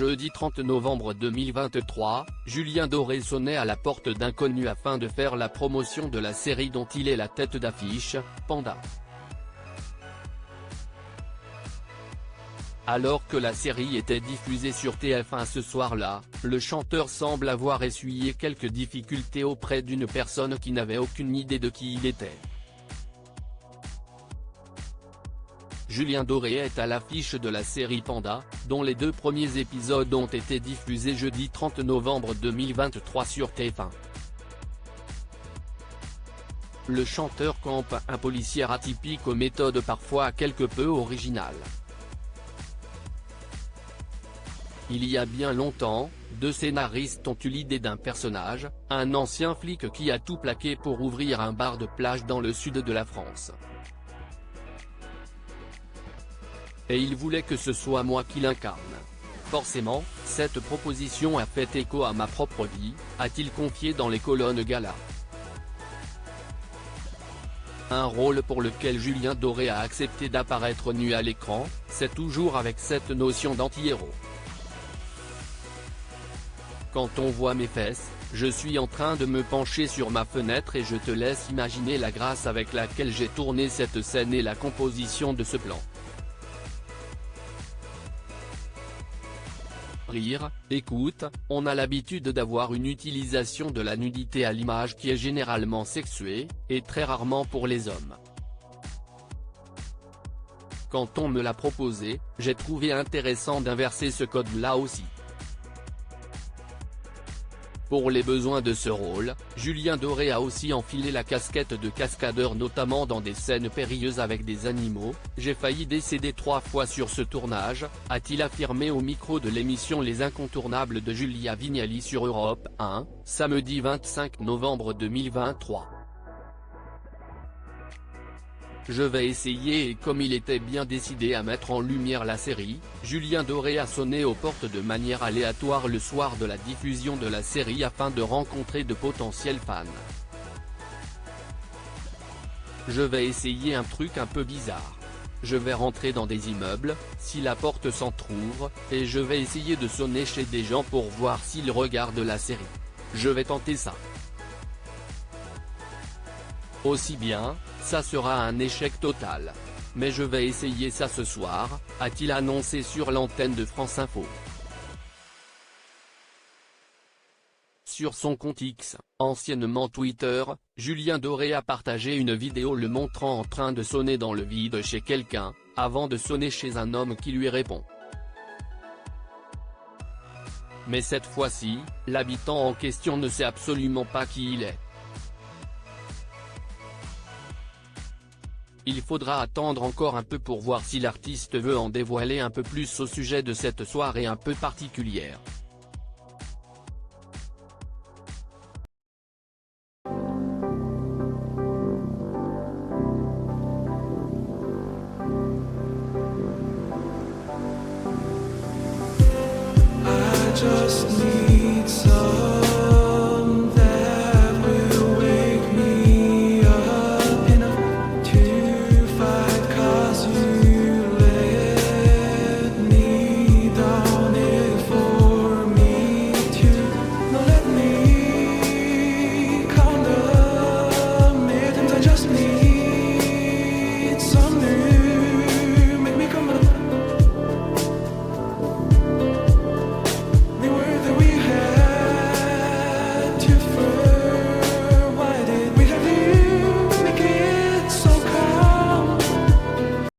Jeudi 30 novembre 2023, Julien Doré sonnait à la porte d'Inconnu afin de faire la promotion de la série dont il est la tête d'affiche, Panda. Alors que la série était diffusée sur TF1 ce soir-là, le chanteur semble avoir essuyé quelques difficultés auprès d'une personne qui n'avait aucune idée de qui il était. Julien Doré est à l'affiche de la série Panda, dont les 2 premiers épisodes ont été diffusés jeudi 30 novembre 2023 sur TF1. Le chanteur campe un policier atypique aux méthodes parfois quelque peu originales. Il y a bien longtemps, 2 scénaristes ont eu l'idée d'un personnage, un ancien flic qui a tout plaqué pour ouvrir un bar de plage dans le sud de la France. Et il voulait que ce soit moi qui l'incarne. Forcément, cette proposition a fait écho à ma propre vie, a-t-il confié dans les colonnes Gala. Un rôle pour lequel Julien Doré a accepté d'apparaître nu à l'écran, c'est toujours avec cette notion d'anti-héros. Quand on voit mes fesses, je suis en train de me pencher sur ma fenêtre et je te laisse imaginer la grâce avec laquelle j'ai tourné cette scène et la composition de ce plan. Rire, écoute, on a l'habitude d'avoir une utilisation de la nudité à l'image qui est généralement sexuée, et très rarement pour les hommes. Quand on me l'a proposé, j'ai trouvé intéressant d'inverser ce code-là aussi. Pour les besoins de ce rôle, Julien Doré a aussi enfilé la casquette de cascadeur notamment dans des scènes périlleuses avec des animaux. J'ai failli décéder 3 fois sur ce tournage, a-t-il affirmé au micro de l'émission Les Incontournables de Julia Vignali sur Europe 1, samedi 25 novembre 2023. Je vais essayer et comme il était bien décidé à mettre en lumière la série, Julien Doré a sonné aux portes de manière aléatoire le soir de la diffusion de la série afin de rencontrer de potentiels fans. Je vais essayer un truc un peu bizarre. Je vais rentrer dans des immeubles, si la porte s'entrouvre, et je vais essayer de sonner chez des gens pour voir s'ils regardent la série. Je vais tenter ça. Aussi bien, ça sera un échec total. Mais je vais essayer ça ce soir, a-t-il annoncé sur l'antenne de France Info. Sur son compte X, anciennement Twitter, Julien Doré a partagé une vidéo le montrant en train de sonner dans le vide chez quelqu'un, avant de sonner chez un homme qui lui répond. Mais cette fois-ci, l'habitant en question ne sait absolument pas qui il est. Il faudra attendre encore un peu pour voir si l'artiste veut en dévoiler un peu plus au sujet de cette soirée un peu particulière.